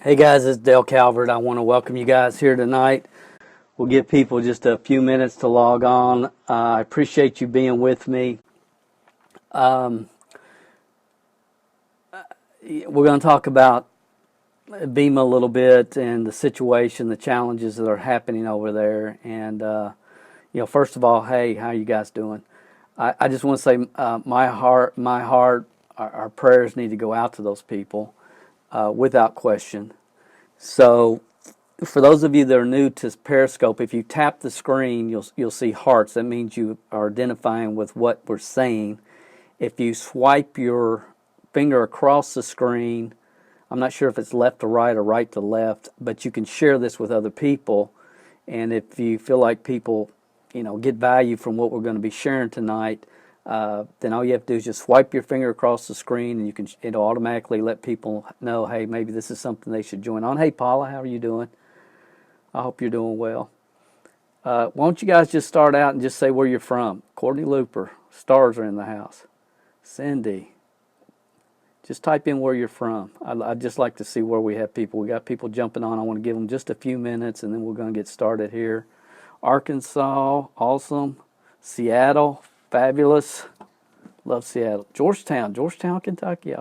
Hey guys, it's Dale Calvert. I want to welcome you guys here tonight. We'll give people just a few minutes to log on. I appreciate you being with me. We're going to talk about Vemma a little bit and the situation, the challenges that are happening over there. And, first of all, hey, how you guys doing? I just want to say my heart, our prayers need to go out to those people without question. So, for those of you that are new to Periscope, if you tap the screen, you'll see hearts. That means you are identifying with what we're saying. If you swipe your finger across the screen, I'm not sure if it's left to right or right to left, but you can share this with other people. And if you feel like people, get value from what we're going to be sharing tonight, then all you have to do is just swipe your finger across the screen, and it'll automatically let people know, hey, maybe this is something they should join on. Hey, Paula, how are you doing? I hope you're doing well. Why don't you guys just start out and just say where you're from? Courtney Looper, stars are in the house. Cindy, just type in where you're from. I'd just like to see where we have people. We got people jumping on. I want to give them just a few minutes, and then we're going to get started here. Arkansas, awesome. Seattle, fabulous. Love Seattle. Georgetown, Kentucky.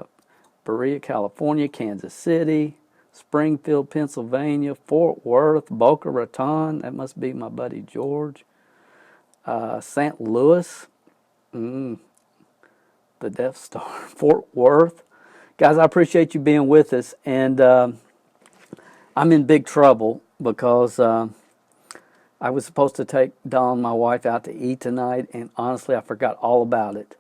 Berea, California. Kansas City. Springfield, Pennsylvania. Fort Worth. Boca Raton. That must be my buddy George. St. Louis. The Death Star. Fort Worth. Guys, I appreciate you being with us. And I'm in big trouble because I was supposed to take Dawn, my wife, out to eat tonight, and honestly, I forgot all about it.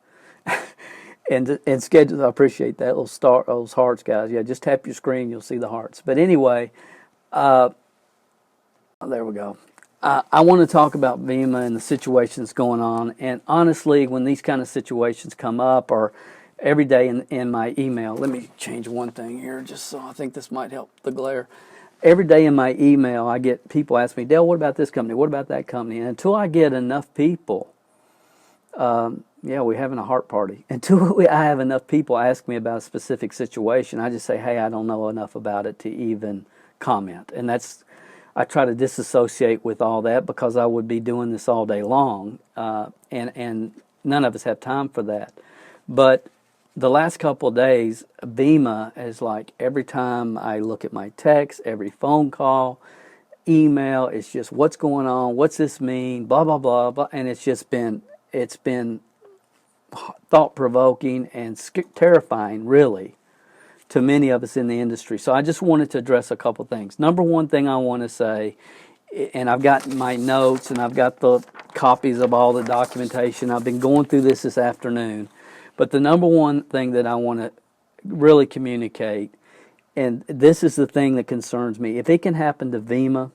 and schedules, I appreciate that. Those hearts, guys. Yeah, just tap your screen, you'll see the hearts. But anyway, there we go. I want to talk about Vemma and the situations going on. And honestly, when these kind of situations come up, or every day in my email, let me change one thing here, just so I think this might help the glare. Every day in my email, I get people ask me, Dale, what about this company? What about that company? And until I get enough people, we're having a heart party. Until I have enough people ask me about a specific situation, I just say, hey, I don't know enough about it to even comment. And I try to disassociate with all that because I would be doing this all day long, and none of us have time for that. But the last couple of days, Vemma is like every time I look at my text, every phone call, email, it's just what's going on, what's this mean, blah, blah, blah, blah. And it's been thought-provoking and terrifying, really, to many of us in the industry. So I just wanted to address a couple things. Number one thing I want to say, and I've got my notes and I've got the copies of all the documentation. I've been going through this afternoon. But the number one thing that I want to really communicate, and this is the thing that concerns me, if it can happen to Vemma,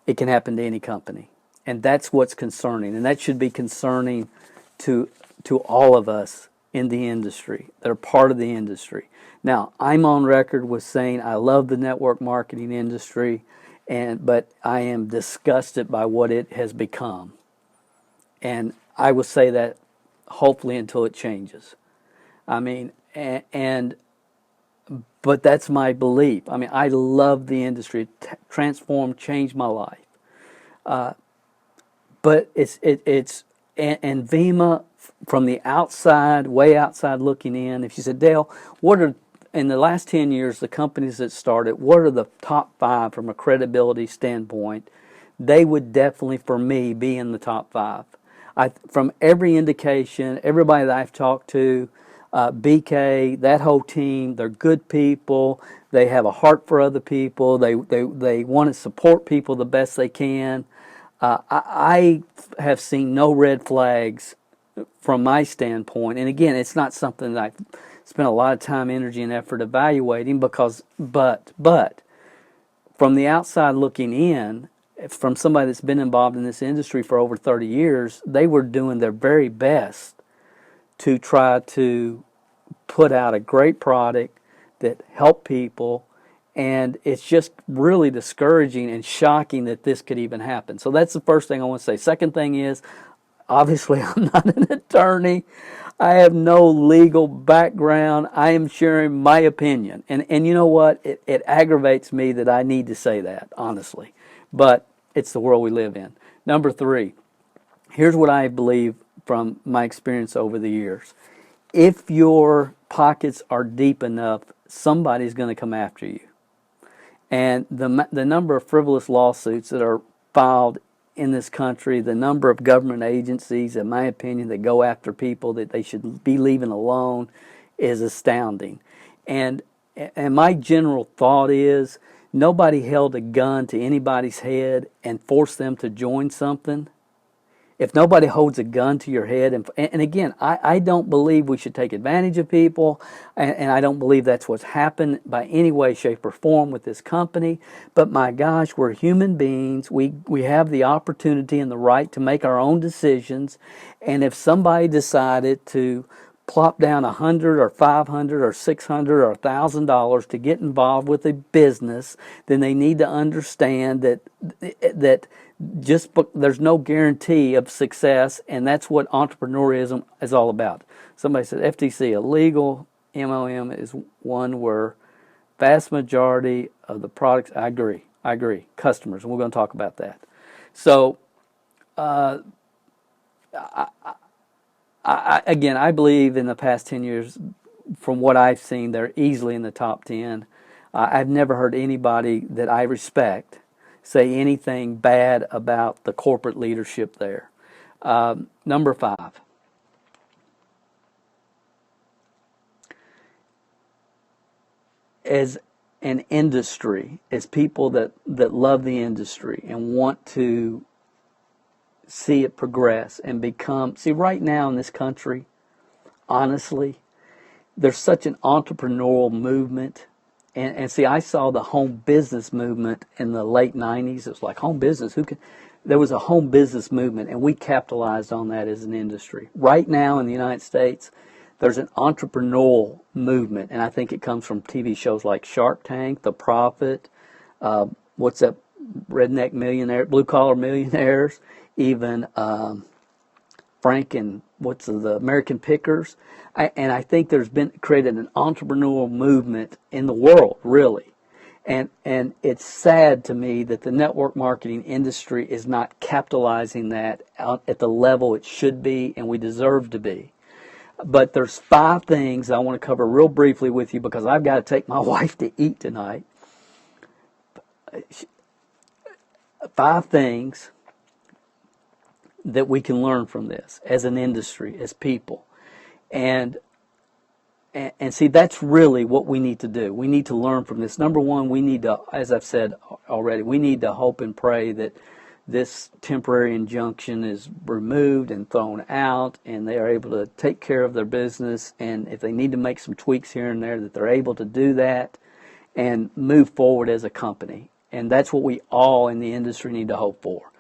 it can happen to any company. And that's what's concerning. And that should be concerning to all of us in the industry that are part of the industry. Now, I'm on record with saying I love the network marketing industry, but I am disgusted by what it has become. And I will say that hopefully until it changes. I mean, but that's my belief. I mean, I love the industry. It transformed, changed my life. But it's Vemma, from the outside, way outside looking in, if you said, Dale, what are, in the last 10 years, the companies that started, what are the top 5 from a credibility standpoint? They would definitely, for me, be in the top 5. From every indication, everybody that I've talked to, BK, that whole team, they're good people. They have a heart for other people. They want to support people the best they can. I have seen no red flags from my standpoint. And again, it's not something that I've spent a lot of time, energy, and effort evaluating but from the outside looking in, from somebody that's been involved in this industry for over 30 years, they were doing their very best to try to put out a great product that helped people, and it's just really discouraging and shocking that this could even happen. So that's the first thing I want to say. Second thing is, obviously I'm not an attorney. I have no legal background. I am sharing my opinion. And you know what? It aggravates me that I need to say that, honestly. But it's the world we live in. Number three, here's what I believe from my experience over the years. If your pockets are deep enough, somebody's going to come after you. And the number of frivolous lawsuits that are filed in this country, the number of government agencies, in my opinion, that go after people that they should be leaving alone is astounding. And my general thought is nobody held a gun to anybody's head and forced them to join something. If nobody holds a gun to your head, and again, I don't believe we should take advantage of people, and I don't believe that's what's happened by any way, shape, or form with this company. But my gosh, we're human beings. We have the opportunity and the right to make our own decisions. And if somebody decided to plop down $100 or $500 or $600 or $1,000 to get involved with a business, then they need to understand that there's no guarantee of success, and that's what entrepreneurism is all about. Somebody said FTC, illegal MLM is one where vast majority of the products, I agree, customers, and we're going to talk about that. So, I believe in the past 10 years, from what I've seen, they're easily in the top 10. I've never heard anybody that I respect say anything bad about the corporate leadership there. Number 5. As an industry, as people that love the industry and want to see it progress and become, see, right now in this country, honestly, there's such an entrepreneurial movement. And see, I saw the home business movement in the late 90s. It was like, home business, there was a home business movement, and we capitalized on that as an industry. Right now in the United States, there's an entrepreneurial movement, and I think it comes from TV shows like Shark Tank, The Profit, what's that, Redneck Millionaire, Blue Collar Millionaires, even Frank and the American Pickers. And I think there's been created an entrepreneurial movement in the world, really. And it's sad to me that the network marketing industry is not capitalizing that out at the level it should be and we deserve to be. But there's 5 things I want to cover real briefly with you because I've got to take my wife to eat tonight. 5 things that we can learn from this as an industry, as people. And see, that's really what we need to do. We need to learn from this. Number 1, we need to, as I've said already, we need to hope and pray that this temporary injunction is removed and thrown out, and they are able to take care of their business. And if they need to make some tweaks here and there, that they're able to do that and move forward as a company. And that's what we all in the industry need to hope for.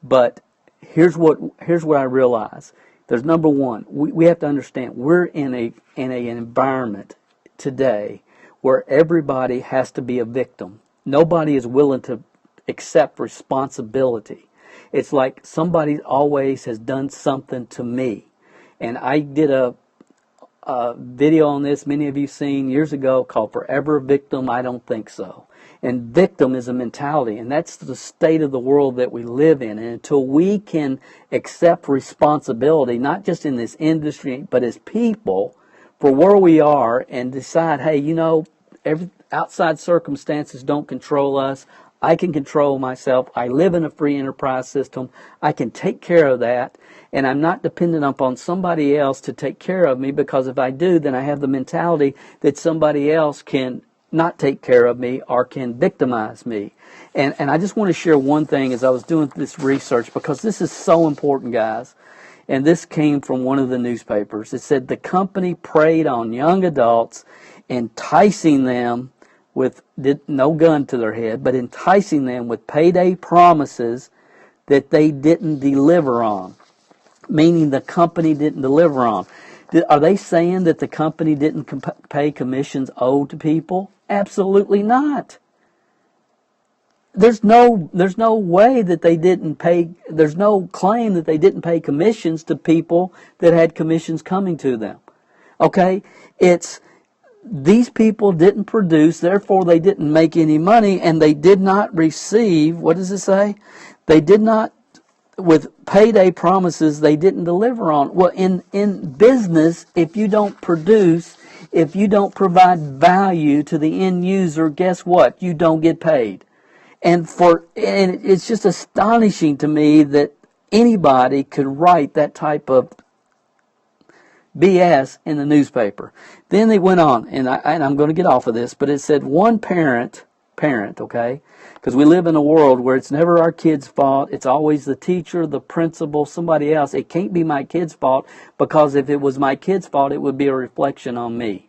But here's what I realize. There's number 1. We have to understand we're in an environment today where everybody has to be a victim. Nobody is willing to accept responsibility. It's like somebody always has done something to me. And I did a video on this, many of you seen years ago, called Forever a Victim? I don't think so. And victim is a mentality, and that's the state of the world that we live in. And until we can accept responsibility, not just in this industry, but as people, for where we are, and decide, hey, every outside circumstances don't control us. I can control myself. I live in a free enterprise system. I can take care of that, and I'm not dependent upon somebody else to take care of me, because if I do, then I have the mentality that somebody else can not take care of me or can victimize me. And I just want to share one thing as I was doing this research, because this is so important, guys. And this came from one of the newspapers. It said the company preyed on young adults, enticing them with no gun to their head, but enticing them with payday promises that they didn't deliver on, meaning the company didn't deliver on. Are they saying that the company didn't pay commissions owed to people? Absolutely not. there's no way that they didn't pay. There's no claim that they didn't pay commissions to people that had commissions coming to them. Okay, it's these people didn't produce, therefore they didn't make any money, and they did not receive. What does it say? They did not, with payday promises, they didn't deliver on. Well, in business, if you don't produce, if you don't provide value to the end user, guess what? You don't get paid. And it's just astonishing to me that anybody could write that type of BS in the newspaper. Then they went on, and I'm going to get off of this, but it said one parent, okay, because we live in a world where it's never our kid's fault. It's always the teacher, the principal, somebody else. It can't be my kid's fault, because if it was my kid's fault, it would be a reflection on me.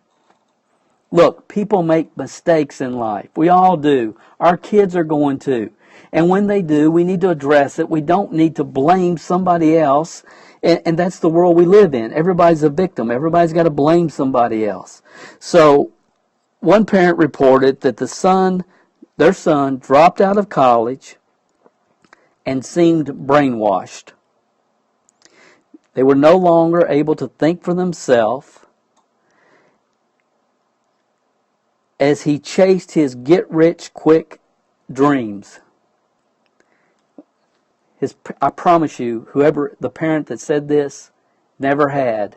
Look, people make mistakes in life. We all do. Our kids are going to. And when they do, we need to address it. We don't need to blame somebody else. And that's the world we live in. Everybody's a victim. Everybody's got to blame somebody else. So one parent reported that their son dropped out of college and seemed brainwashed. They were no longer able to think for themselves as he chased his get-rich-quick dreams. I promise you, whoever, the parent that said this, never had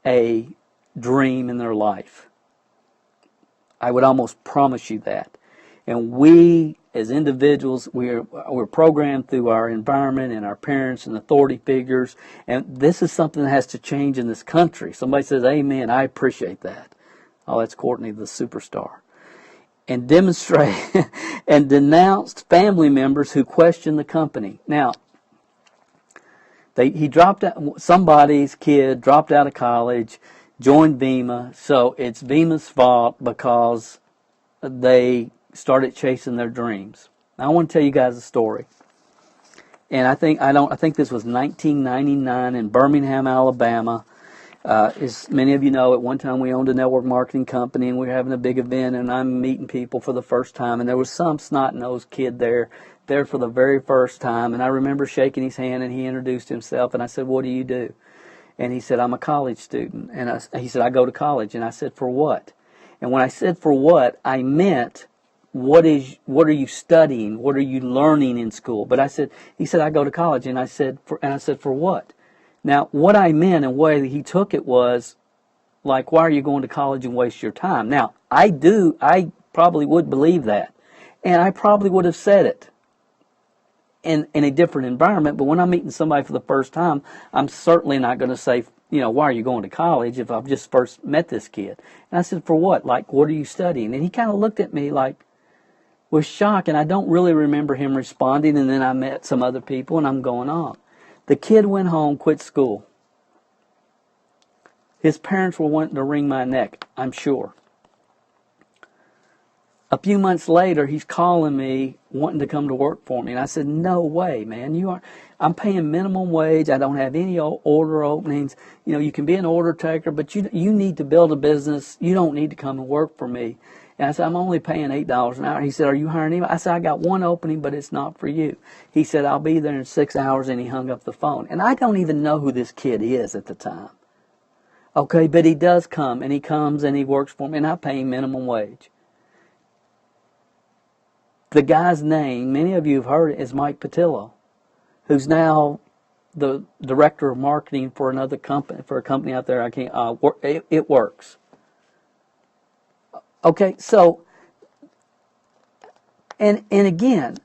a dream in their life. I would almost promise you that. And we, as individuals, we're programmed through our environment and our parents and authority figures. And this is something that has to change in this country. Somebody says, amen, I appreciate that. Oh, that's Courtney, the superstar. And demonstrate and denounced family members who questioned the company. Now, he dropped out. Somebody's kid dropped out of college, joined Vemma, so it's Vemma's fault because they started chasing their dreams. Now, I want to tell you guys a story, and I think this was 1999 in Birmingham, Alabama. As many of you know, at one time we owned a network marketing company, and we were having a big event, and I'm meeting people for the first time, and there was some snot-nosed kid there for the very first time, and I remember shaking his hand, and he introduced himself, and I said, what do you do? And he said, I'm a college student. And he said, I go to college. And I said, for what? And when I said for what, I meant, what are you studying? What are you learning in school? But he said, I go to college. And I said, for what? Now, what I meant and the way he took it was, like, why are you going to college and waste your time? Now, I probably would believe that. And I probably would have said it in a different environment. But when I'm meeting somebody for the first time, I'm certainly not going to say, why are you going to college if I've just first met this kid? And I said, for what? Like, what are you studying? And he kind of looked at me like, with shock, and I don't really remember him responding. And then I met some other people, and I'm going on. The kid went home, quit school. His parents were wanting to wring my neck, I'm sure. A few months later, he's calling me, wanting to come to work for me. And I said, no way, man. I'm paying minimum wage. I don't have any order openings. You can be an order taker, but you need to build a business. You don't need to come and work for me. And I said, I'm only paying $8 an hour. He said, are you hiring anybody? I said, I got one opening, but it's not for you. He said, I'll be there in 6 hours, and he hung up the phone. And I don't even know who this kid is at the time. Okay, but he does come, and he comes, and he works for me, and I pay him minimum wage. The guy's name, many of you have heard it, is Mike Patillo, who's now the director of marketing for another company, for a company out there. It works. Okay, so, and again,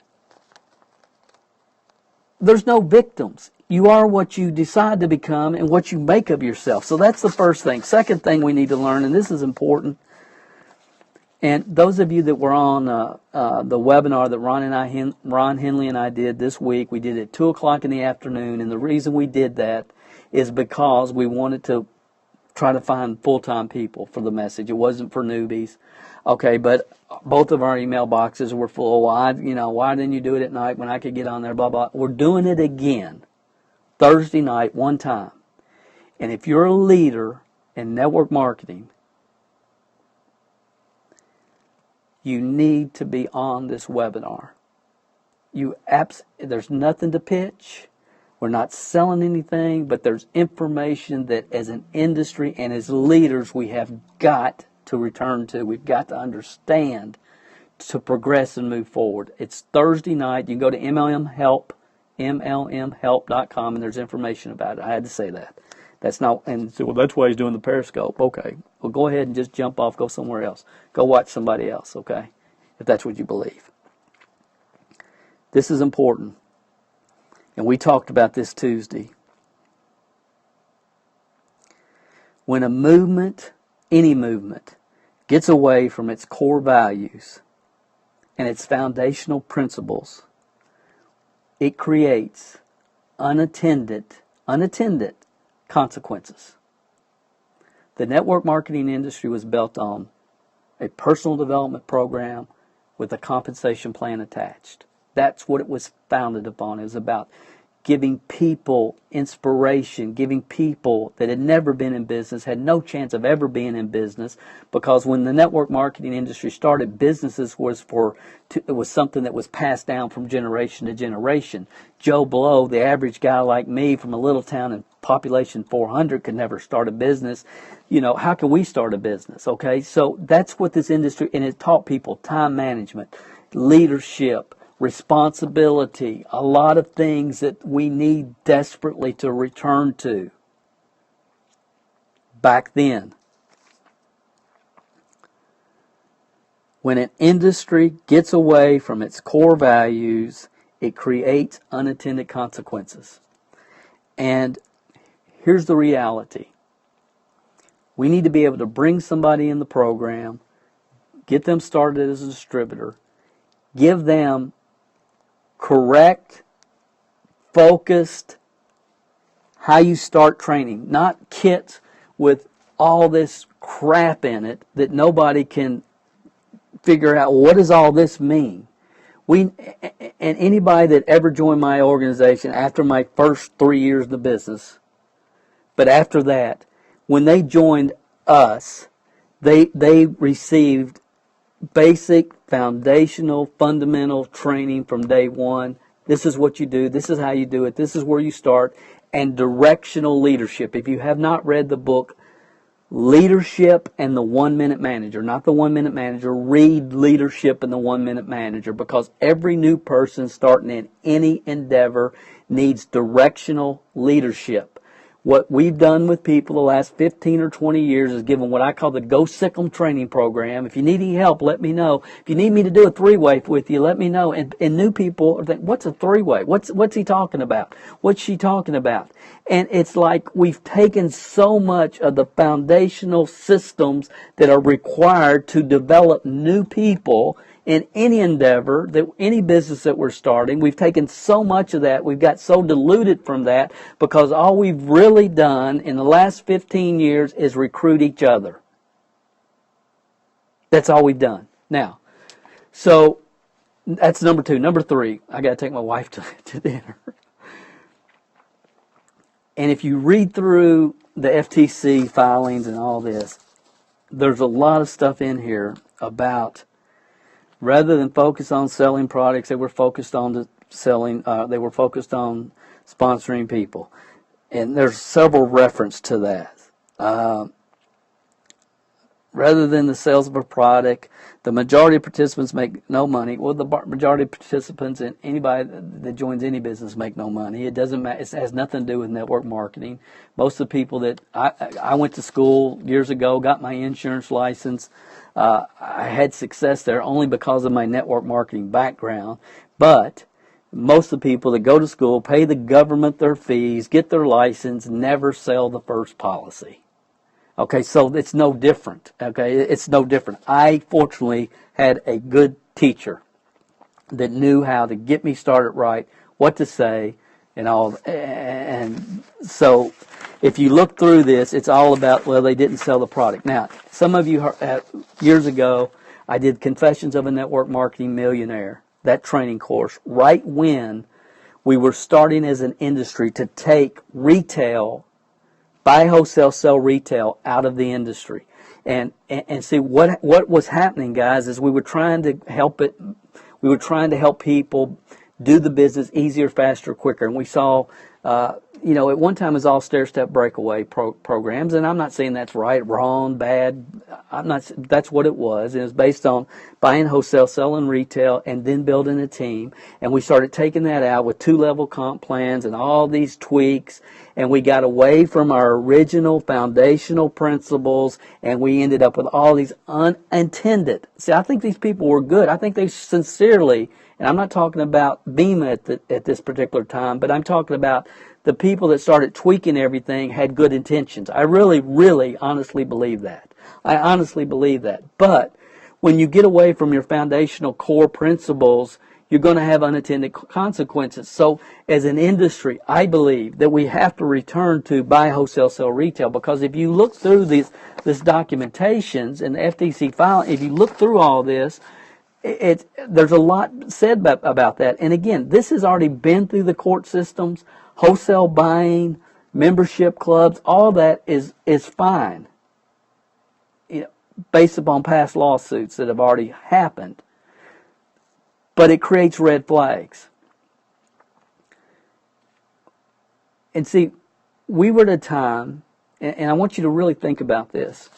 there's no victims. You are what you decide to become and what you make of yourself. So that's the first thing. Second thing we need to learn, and this is important, and those of you that were on the webinar that Ron Henley and I did this week, we did it at 2 o'clock in the afternoon, and the reason we did that is because we wanted to try to find full-time people for the message. It wasn't for newbies. Okay, but both of our email boxes were full. Why didn't you do it at night when I could get on there, blah, blah. We're doing it again Thursday night, one time. And if you're a leader in network marketing, you need to be on this webinar. There's nothing to pitch. We're not selling anything, but there's information that as an industry and as leaders we have got to return to. We've got to understand to progress and move forward. It's Thursday night. You can go to MLMhelp.com, and there's information about it. I had to say that. That's not, and so, well, that's why he's doing the Periscope. Okay. Well, go ahead and just jump off, go somewhere else. Go watch somebody else, okay? If that's what you believe. This is important. And we talked about this Tuesday. When a movement, any movement, gets away from its core values and its foundational principles, it creates unattended consequences. The network marketing industry was built on a personal development program with a compensation plan attached. That's what it was founded upon. It was about giving people inspiration, giving people that had never been in business, had no chance of ever being in business, because when the network marketing industry started, businesses it was something that was passed down from generation to generation. Joe Blow, the average guy like me from a little town in population 400, could never start a business. You know, how can we start a business? Okay, so that's what this industry, and it taught people time management, leadership, responsibility, a lot of things that we need desperately to return to back then. When an industry gets away from its core values, it creates unintended consequences. And here's the reality. We need to be able to bring somebody in the program, get them started as a distributor, give them correct, focused, how you start training. Not kits with all this crap in it that nobody can figure out what does all this mean. And anybody that ever joined my organization after my first 3 years of the business, but after that, when they joined us, they received basic, foundational, fundamental training from day one. This is what you do. This is how you do it. This is where you start. And directional leadership. If you have not read the book, Leadership and the 1 Minute Manager, not the 1 Minute Manager, read Leadership and the 1 Minute Manager, because every new person starting in any endeavor needs directional leadership. What we've done with people the last 15 or 20 years is given what I call the Go Sick 'em training program. If you need any help, let me know. If you need me to do a three-way with you, let me know. And new people think, what's a three-way? What's he talking about? What's she talking about? And it's like we've taken so much of the foundational systems that are required to develop new people in any endeavor, that any business that we're starting. We've taken so much of that, we've got so diluted from that, because all we've really done in the last 15 years is recruit each other. That's all we've done. Now, so that's number 2. Number 3, I got to take my wife to dinner. And if you read through the FTC filings and all this, there's a lot of stuff in here about, rather than focus on selling products, they were focused on they were focused on sponsoring people. And there's several references to that. Rather than the sales of a product, the majority of participants make no money. Well, the majority of participants and anybody that joins any business make no money. It doesn't matter. It has nothing to do with network marketing. Most of the people that I went to school years ago, got my insurance license. I had success there only because of my network marketing background. But most of the people that go to school, pay the government their fees, get their license, never sell the first policy. Okay, so it's no different. Okay, it's no different. I fortunately had a good teacher that knew how to get me started right, what to say, and all. And so, if you look through this, it's all about, well, they didn't sell the product. Now, some of you years ago, I did Confessions of a Network Marketing Millionaire, that training course, right when we were starting as an industry to take retail, buy wholesale, sell retail out of the industry. And see what was happening, guys, is we were trying to help people do the business easier, faster, quicker. And we saw, at one time it was all stair-step breakaway programs, and I'm not saying that's right, wrong, bad. That's what it was. And it was based on buying wholesale, selling retail, and then building a team. And we started taking that out with 2-level comp plans and all these tweaks, and we got away from our original foundational principles, and we ended up with all these unintended. See, I think these people were good. I think they sincerely, and I'm not talking about Vemma at this particular time, but I'm talking about the people that started tweaking everything had good intentions. I really, really honestly believe that. I honestly believe that. But when you get away from your foundational core principles, you're going to have unintended consequences. So as an industry, I believe that we have to return to buy, wholesale, sell, retail, because if you look through this documentations and the FTC file, if you look through all this, there's a lot said about that. And again, this has already been through the court systems, wholesale buying, membership clubs, all that is fine, based upon past lawsuits that have already happened. But it creates red flags. And see, we were at a time, and I want you to really think about this.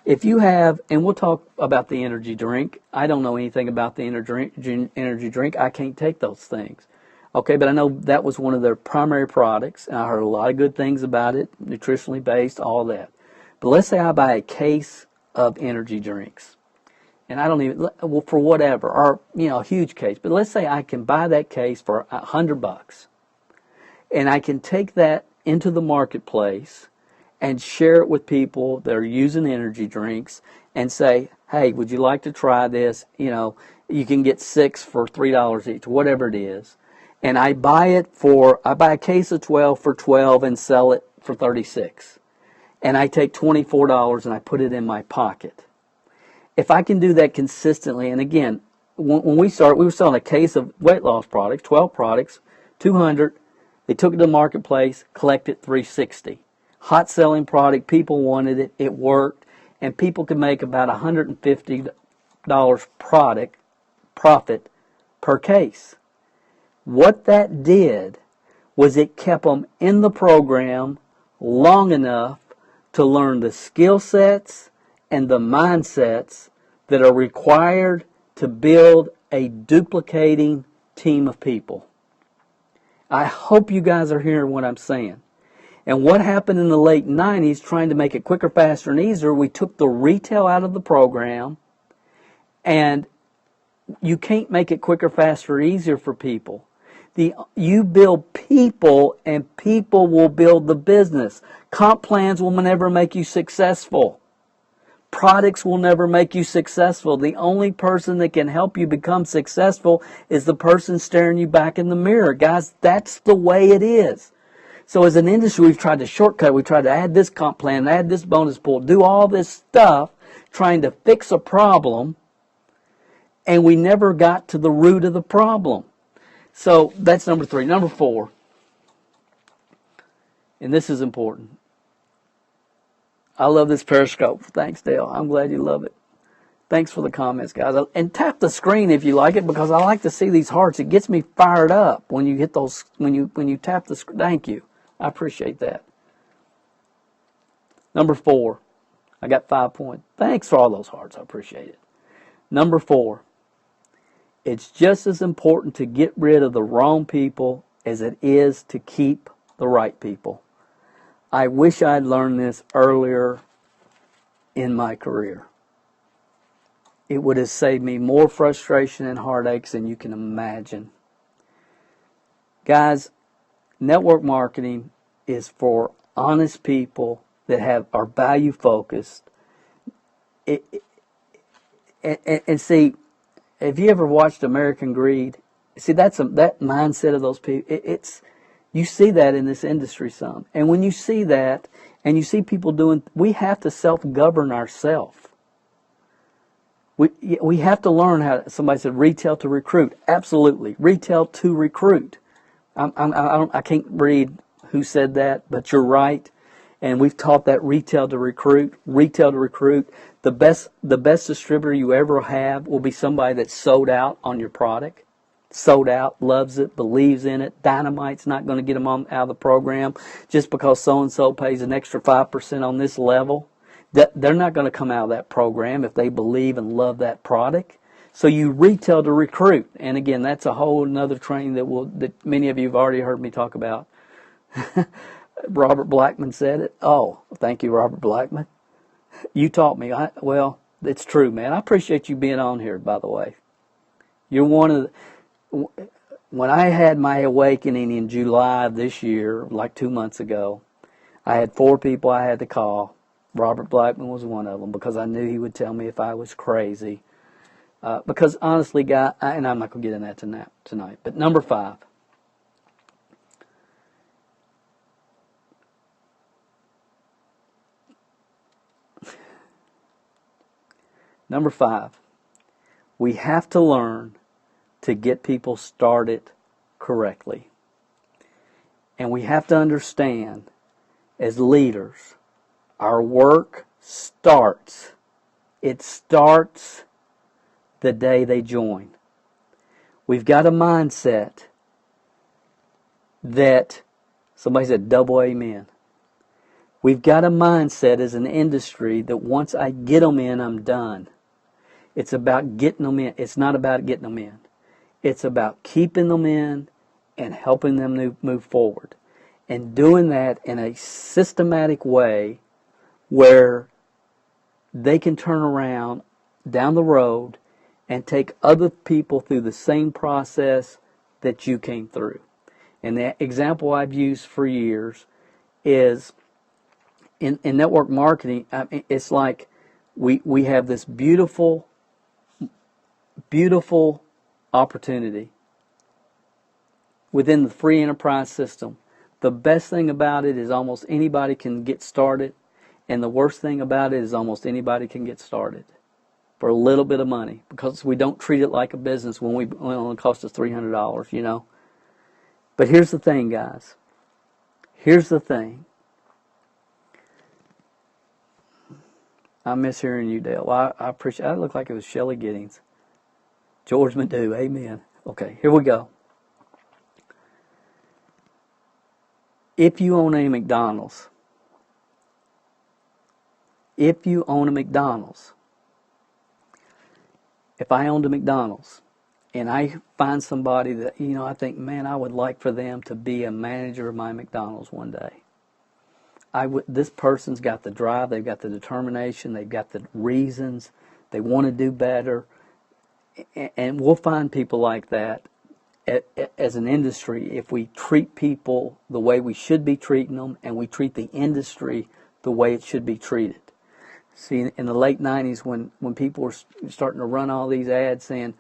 If you have, and we'll talk about the energy drink. I don't know anything about the energy drink. I can't take those things. Okay, but I know that was one of their primary products, and I heard a lot of good things about it, nutritionally based, all that. But let's say I buy a case of energy drinks, and I don't even, well, for whatever, or, a huge case. But let's say I can buy that case for $100, and I can take that into the marketplace and share it with people that are using energy drinks and say, hey, would you like to try this? You can get 6 for $3 each, whatever it is. And I buy a case of 12 for $12 and sell it for $36. And I take $24 and I put it in my pocket. If I can do that consistently, and again, when we started, we were selling a case of weight loss products, 12 products, 200. They took it to the marketplace, collected $360. Hot selling product, people wanted it, it worked, and people could make about $150 profit per case. What that did was it kept them in the program long enough to learn the skill sets and the mindsets that are required to build a duplicating team of people. I hope you guys are hearing what I'm saying. And what happened in the late 90s, trying to make it quicker, faster, and easier, we took the retail out of the program, and you can't make it quicker, faster, easier for people. You build people, and people will build the business. Comp plans will never make you successful. Products will never make you successful. The only person that can help you become successful is the person staring you back in the mirror. Guys, that's the way it is. So as an industry, we've tried to shortcut. We tried to add this comp plan, add this bonus pool, do all this stuff, trying to fix a problem, and we never got to the root of the problem. So that's number 3. Number 4, and this is important. I love this Periscope. Thanks, Dale. I'm glad you love it. Thanks for the comments, guys. And tap the screen if you like it, because I like to see these hearts. It gets me fired up when you hit those, when you tap the screen. Thank you. I appreciate that. Number 4. I got 5 points. Thanks for all those hearts. I appreciate it. Number 4. It's just as important to get rid of the wrong people as it is to keep the right people. I wish I'd learned this earlier in my career. It would have saved me more frustration and heartaches than you can imagine. Guys, network marketing is for honest people that are value focused. And see, have you ever watched American Greed? See, that mindset of those people. You see that in this industry some. And when you see that, and you see people doing, we have to self-govern ourselves. We have to learn how. Somebody said retail to recruit. Absolutely, retail to recruit. I can't read who said that, but you're right. And we've taught that retail to recruit. Retail to recruit. The best distributor you ever have will be somebody that's sold out on your product. sold out, loves it, believes in it. Dynamite's not going to get them out of the program just because so-and-so pays an extra 5% on this level. They're not going to come out of that program if they believe and love that product. So you retail to recruit. And again, that's a whole another training that many of you have already heard me talk about. Robert Blackman said it. Oh, thank you, Robert Blackman. You taught me. Well, it's true, man. I appreciate you being on here, by the way. You're one of the, when I had my awakening in July of this year, like 2 months ago, I had 4 people I had to call. Robert Blackman was one of them because I knew he would tell me if I was crazy. Because honestly, guy, and I'm not going to get into that tonight, but number 5. Number 5, we have to learn to get people started correctly. And we have to understand, as leaders, our work starts. It starts the day they join. We've got a mindset that, somebody said double amen. We've got a mindset as an industry that once I get them in, I'm done. It's about getting them in. It's not about getting them in. It's about keeping them in and helping them move forward. And doing that in a systematic way where they can turn around down the road and take other people through the same process that you came through. And the example I've used for years is in network marketing. It's like we have this beautiful opportunity within the free enterprise system. The best thing about it is almost anybody can get started, and the worst thing about it is almost anybody can get started for a little bit of money because we don't treat it like a business when it only costs us $300, you know. But here's the thing, guys. Here's the thing. I miss hearing you, Dale. I appreciate. I look like it was Shelley Giddings. George Madu, amen. Okay, here we go. If you own a McDonald's, if I owned a McDonald's and I find somebody that, you know, I think, man, I would like for them to be a manager of my McDonald's one day. This person's got the drive, they've got the determination, they've got the reasons, they want to do better. And we'll find people like that as an industry if we treat people the way we should be treating them and we treat the industry the way it should be treated. See, in the late 90s when people were starting to run all these ads saying,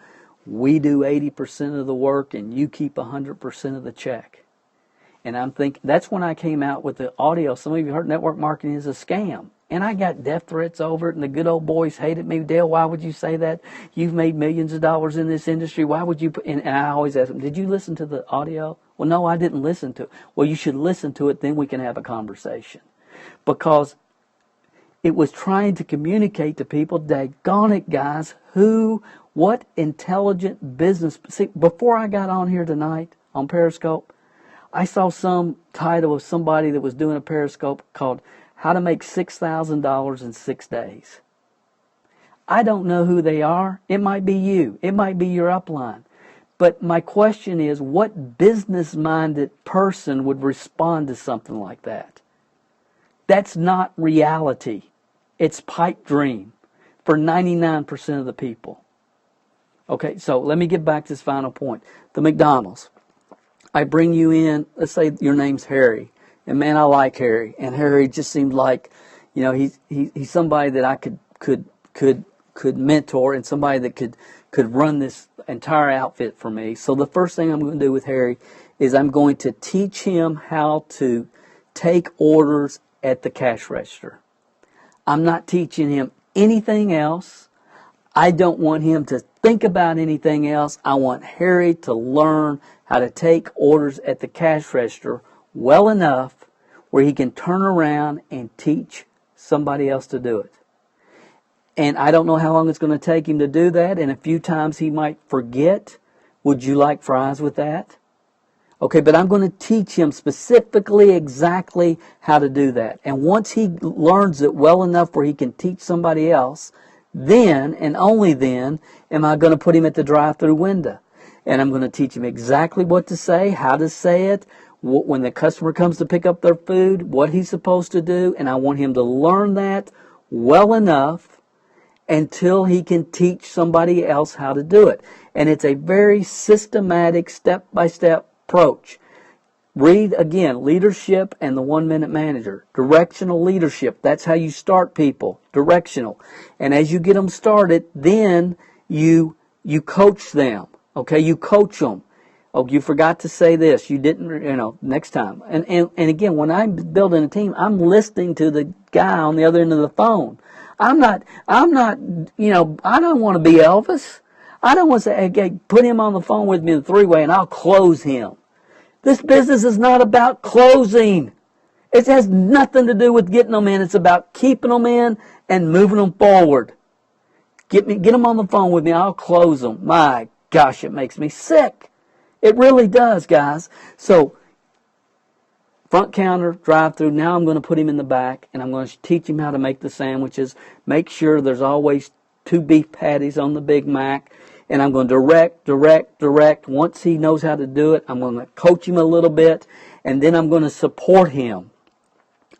we do 80% of the work and you keep 100% of the check. And I'm thinking, that's when I came out with the audio. Some of you heard network marketing is a scam. And I got death threats over it, and the good old boys hated me. Dale, why would you say that? You've made millions of dollars in this industry. Why would you put... And I always ask them, did you listen to the audio? Well, no, I didn't listen to it. Well, you should listen to it, then we can have a conversation. Because it was trying to communicate to people, daggone it, guys, what intelligent business... See, before I got on here tonight on Periscope, I saw some title of somebody that was doing a Periscope called How to Make $6,000 in 6 Days. I don't know who they are. It might be you. It might be your upline. But my question is, what business-minded person would respond to something like that? That's not reality. It's pipe dream for 99% of the people. Okay, so let me get back to this final point. The McDonald's. I bring you in, let's say your name's Harry. And man, I like Harry. And Harry just seemed like, you know, he's somebody that I could mentor and somebody that could run this entire outfit for me. So the first thing I'm going to do with Harry is I'm going to teach him how to take orders at the cash register. I'm not teaching him anything else. I don't want him to think about anything else. I want Harry to learn how to take orders at the cash register well enough where he can turn around and teach somebody else to do it. And I don't know how long it's going to take him to do that, and a few times he might forget, Would you like fries with that? Okay, but I'm going to teach him specifically exactly how to do that. And once he learns it well enough where he can teach somebody else, then and only then am I going to put him at the drive-through window. And I'm going to teach him exactly what to say, how to say it, when the customer comes to pick up their food, what he's supposed to do. And I want him to learn that well enough until he can teach somebody else how to do it. And it's a very systematic, step-by-step approach. Read again, Leadership and the 1-Minute Manager. Directional leadership. That's how you start people. Directional. And as you get them started, then you coach them. Okay, you coach them. Oh, you forgot to say this. You didn't, next time. And again, when I'm building a team, I'm listening to the guy on the other end of the phone. I'm not, I don't want to be Elvis. I don't want to say, hey, put him on the phone with me in the 3-way and I'll close him. This business is not about closing. It has nothing to do with getting them in. It's about keeping them in and moving them forward. Get them on the phone with me. I'll close them. My gosh, it makes me sick. It really does, guys. So, front counter, drive-through. Now I'm going to put him in the back, and I'm going to teach him how to make the sandwiches. Make sure there's always 2 beef patties on the Big Mac. And I'm going to direct. Once he knows how to do it, I'm going to coach him a little bit, and then I'm going to support him.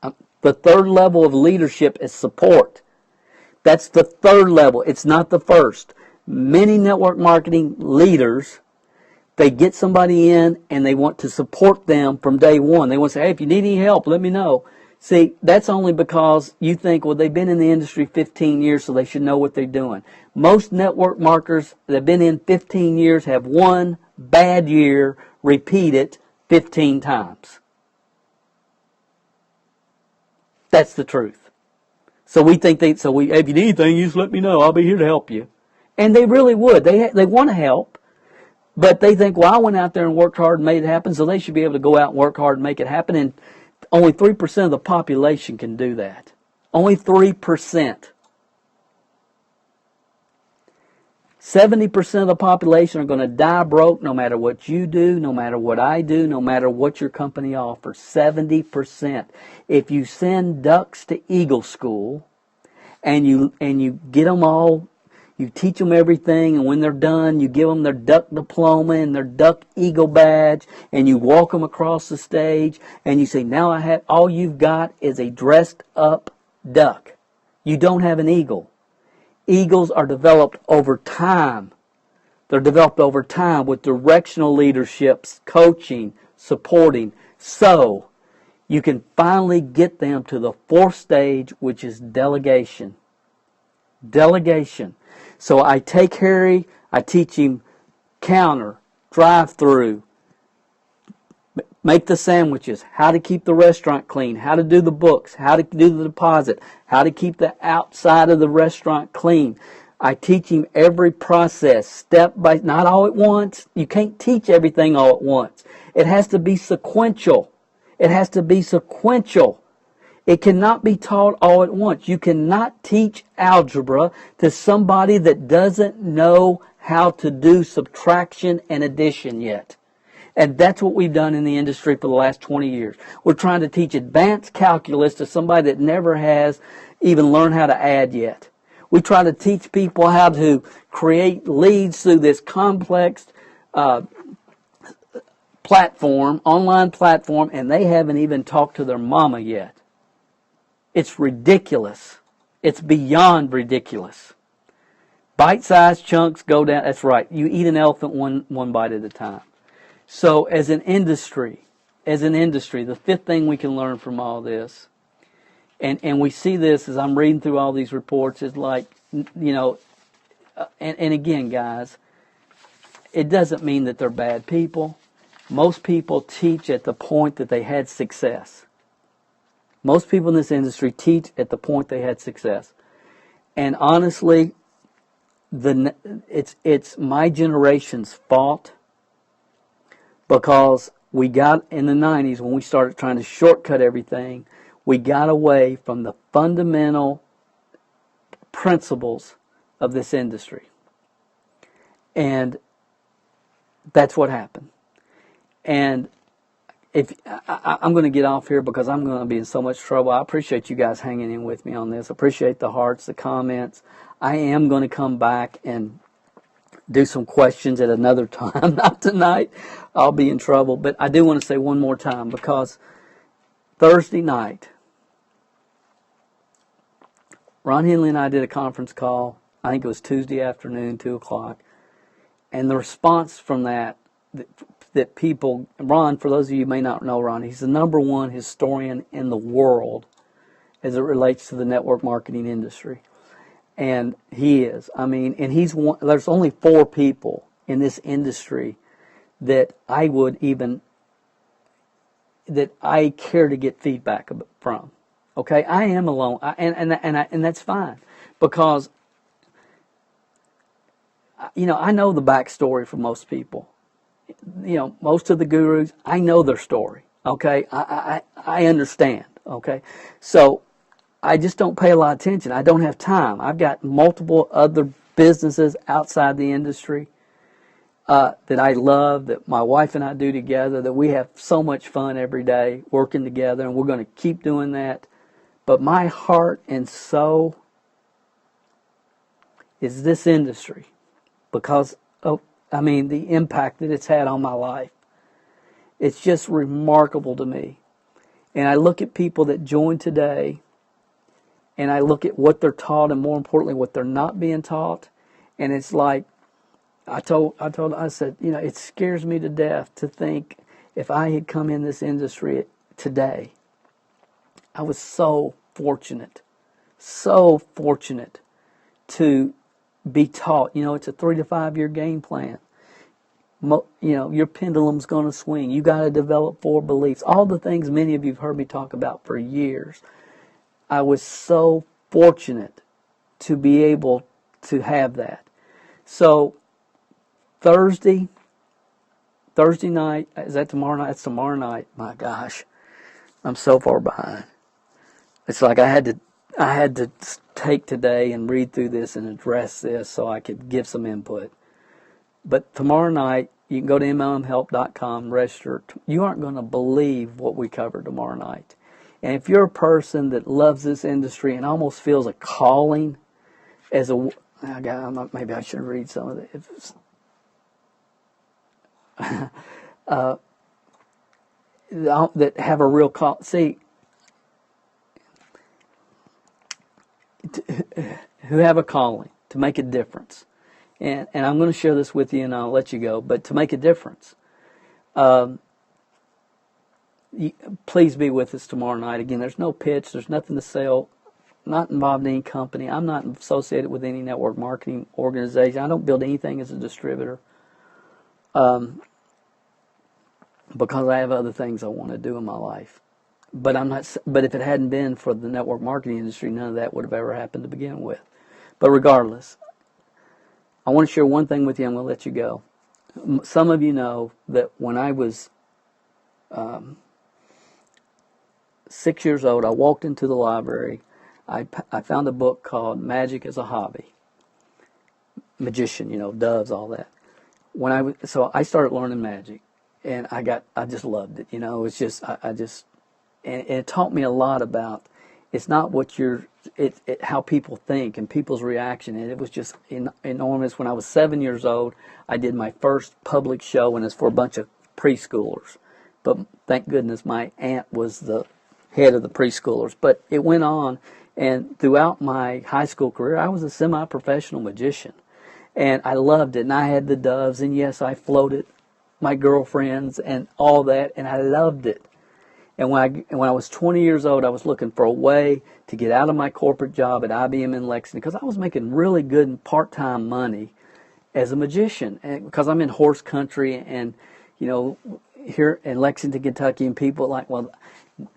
The 3rd level of leadership is support. That's the 3rd level. It's not the 1st. Many network marketing leaders, they get somebody in and they want to support them from day one. They want to say, hey, if you need any help, let me know. See, that's only because you think, well, they've been in the industry 15 years, so they should know what they're doing. Most network marketers that have been in 15 years have one bad year, repeat it 15 times. That's the truth. So we think if you need anything, you just let me know. I'll be here to help you. And they really would. They want to help. But they think, well, I went out there and worked hard and made it happen, so they should be able to go out and work hard and make it happen. And only 3% of the population can do that. Only 3%. 70% of the population are going to die broke no matter what you do, no matter what I do, no matter what your company offers. 70%. If you send ducks to Eagle School and you get them all, you teach them everything, and when they're done, you give them their duck diploma and their duck eagle badge, and you walk them across the stage, and you say, now all you've got is a dressed up duck. You don't have an eagle. Eagles are developed over time. They're developed over time with directional leaderships, coaching, supporting. So, you can finally get them to the 4th stage, which is delegation. Delegation. So I take Harry, I teach him counter, drive-through, make the sandwiches, how to keep the restaurant clean, how to do the books, how to do the deposit, how to keep the outside of the restaurant clean. I teach him every process, step by, not all at once. You can't teach everything all at once. It has to be sequential. It has to be sequential. It cannot be taught all at once. You cannot teach algebra to somebody that doesn't know how to do subtraction and addition yet. And that's what we've done in the industry for the last 20 years. We're trying to teach advanced calculus to somebody that never has even learned how to add yet. We try to teach people how to create leads through this complex platform, online platform, and they haven't even talked to their mama yet. It's ridiculous. It's beyond ridiculous. Bite-sized chunks go down. That's right. You eat an elephant one bite at a time. So as an industry, the 5th thing we can learn from all this, and we see this as I'm reading through all these reports, is like, and again, guys, it doesn't mean that they're bad people. Most people teach at the point that they had success. Most people in this industry teach at the point they had success. And honestly, it's my generation's fault, because we got in the 90s, when we started trying to shortcut everything, we got away from the fundamental principles of this industry. And that's what happened. And if I'm going to get off here because I'm going to be in so much trouble. I appreciate you guys hanging in with me on this. I appreciate the hearts, the comments. I am going to come back and do some questions at another time, not tonight. I'll be in trouble. But I do want to say one more time, because Thursday night, Ron Henley and I did a conference call. I think it was Tuesday afternoon, 2 o'clock. And the response from that people, Ron, for those of you who may not know Ron, he's the #1 historian in the world as it relates to the network marketing industry. And he is. I mean, and he's one, there's only 4 people in this industry that I care to get feedback from. Okay, I am alone, and that's fine, because I know the backstory for most people. Most of the gurus, I know their story. Okay, I understand. Okay, so I just don't pay a lot of attention. I don't have time. I've got multiple other businesses outside the industry that I love, that my wife and I do together, that we have so much fun every day working together, and we're going to keep doing that. But my heart and soul is this industry, because of, the impact that it's had on my life. It's just remarkable to me. And I look at people that join today, and I look at what they're taught, and more importantly, what they're not being taught. And it's like, I said, it scares me to death to think if I had come in this industry today. I was so fortunate to be taught. It's a 3 to 5 year game plan. Your pendulum's going to swing. You got to develop 4 beliefs. All the things many of you have heard me talk about for years. I was so fortunate to be able to have that. So Thursday night, is that tomorrow night? It's tomorrow night. My gosh, I'm so far behind. It's like I had to take today and read through this and address this so I could give some input. But tomorrow night, you can go to mlmhelp.com, register. You aren't going to believe what we cover tomorrow night. And if you're a person that loves this industry and almost feels a calling as a... maybe I should read some of it. That have a real call. See, who have a calling to make a difference. And I'm going to share this with you, and I'll let you go. But to make a difference, please be with us tomorrow night. Again, there's no pitch. There's nothing to sell. Not involved in any company. I'm not associated with any network marketing organization. I don't build anything as a distributor, because I have other things I want to do in my life. But if it hadn't been for the network marketing industry, none of that would have ever happened to begin with. But regardless, I want to share one thing with you. I'm going to let you go. Some of you know that when I was 6 years old, I walked into the library. I found a book called Magic as a Hobby. Magician, doves, all that. So I started learning magic, and I just loved it. It's just and it taught me a lot about. It's not what how people think and people's reaction. And it was just enormous. When I was 7 years old, I did my first public show, and it's for a bunch of preschoolers. But thank goodness my aunt was the head of the preschoolers. But it went on, and throughout my high school career, I was a semi-professional magician. And I loved it. And I had the doves, and yes, I floated my girlfriends and all that, and I loved it. And when I was 20 years old, I was looking for a way to get out of my corporate job at IBM in Lexington, because I was making really good part-time money as a magician. And because I'm in horse country, and here in Lexington, Kentucky, and people like, well,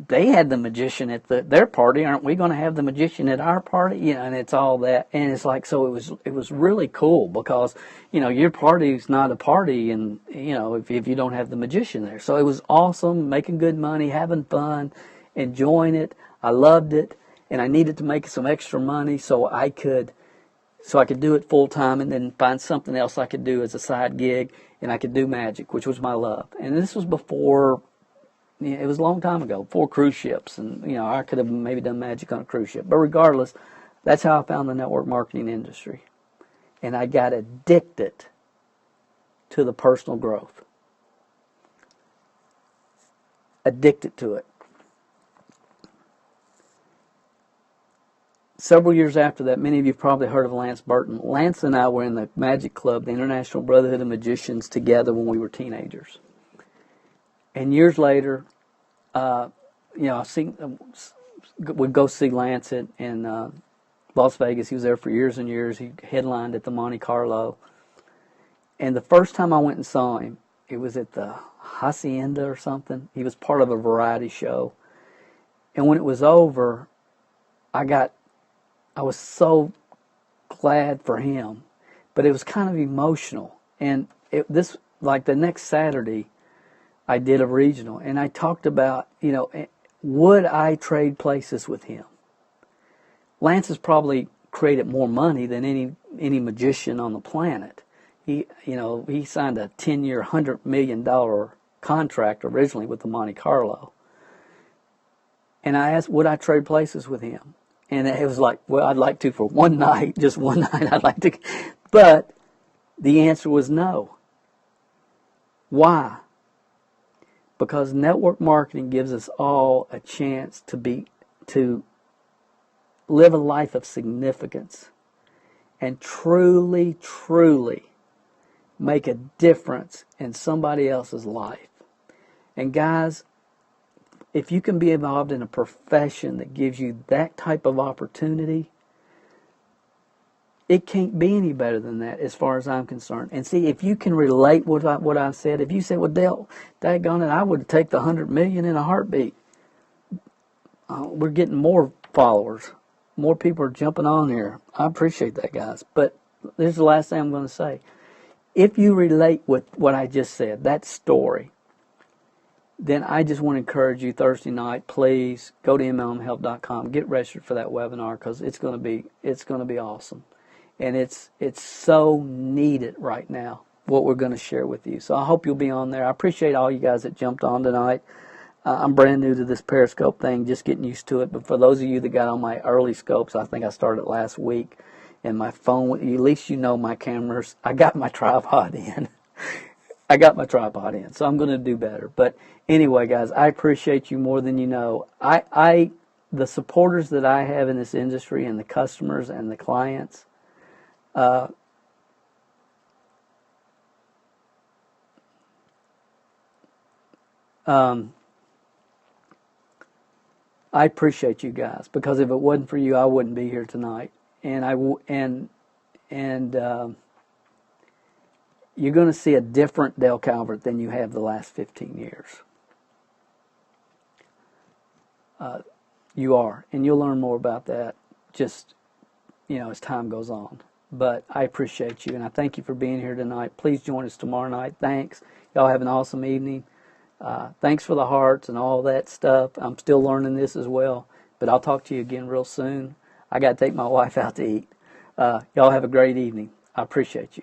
they had the magician at their party. Aren't we going to have the magician at our party? And it's all that. And it's like, so it was really cool, because, your party's not a party, and, if you don't have the magician there. So it was awesome, making good money, having fun, enjoying it. I loved it, and I needed to make some extra money so I could so I could do it full time and then find something else I could do as a side gig, and I could do magic, which was my love. And this was before, it was a long time ago, before cruise ships, and I could have maybe done magic on a cruise ship. But regardless, that's how I found the network marketing industry, and I got addicted to the personal growth. Addicted to it. Several years after that, many of you have probably heard of Lance Burton. Lance and I were in the Magic Club, the International Brotherhood of Magicians, together when we were teenagers. And years later, we'd go see Lance in Las Vegas. He was there for years and years. He headlined at the Monte Carlo. And the first time I went and saw him, it was at the Hacienda or something. He was part of a variety show. And when it was over, I was so glad for him, but it was kind of emotional. And the next Saturday, I did a regional, and I talked about, would I trade places with him? Lance has probably created more money than any magician on the planet. He signed a 10-year, $100 million contract originally with the Monte Carlo. And I asked, would I trade places with him? And it was like, well, I'd like to for one night, just one night I'd like to. But the answer was no. Why? Because network marketing gives us all a chance to live a life of significance and truly, truly make a difference in somebody else's life. And guys, if you can be involved in a profession that gives you that type of opportunity, it can't be any better than that as far as I'm concerned. And see, if you can relate with what I said, if you say, well, Dale, daggone it, I would take the 100 million in a heartbeat. We're getting more followers. More people are jumping on here. I appreciate that, guys. But this is the last thing I'm going to say. If you relate with what I just said, that story, then I just want to encourage you Thursday night, please go to mlmhelp.com, get registered for that webinar, because it's going to be awesome. And it's so needed right now, what we're going to share with you. So I hope you'll be on there. I appreciate all you guys that jumped on tonight. I'm brand new to this Periscope thing, just getting used to it. But for those of you that got on my early scopes, I think I started last week, and my phone, at least my cameras, I got my tripod in. So I'm going to do better. But anyway, guys, I appreciate you more than you know. The supporters that I have in this industry, and the customers and the clients, I appreciate you guys, because if it wasn't for you, I wouldn't be here tonight. And you're going to see a different Dale Calvert than you have the last 15 years. You are, and you'll learn more about that just, as time goes on. But I appreciate you, and I thank you for being here tonight. Please join us tomorrow night. Thanks. Y'all have an awesome evening. Thanks for the hearts and all that stuff. I'm still learning this as well, but I'll talk to you again real soon. I got to take my wife out to eat. Y'all have a great evening. I appreciate you.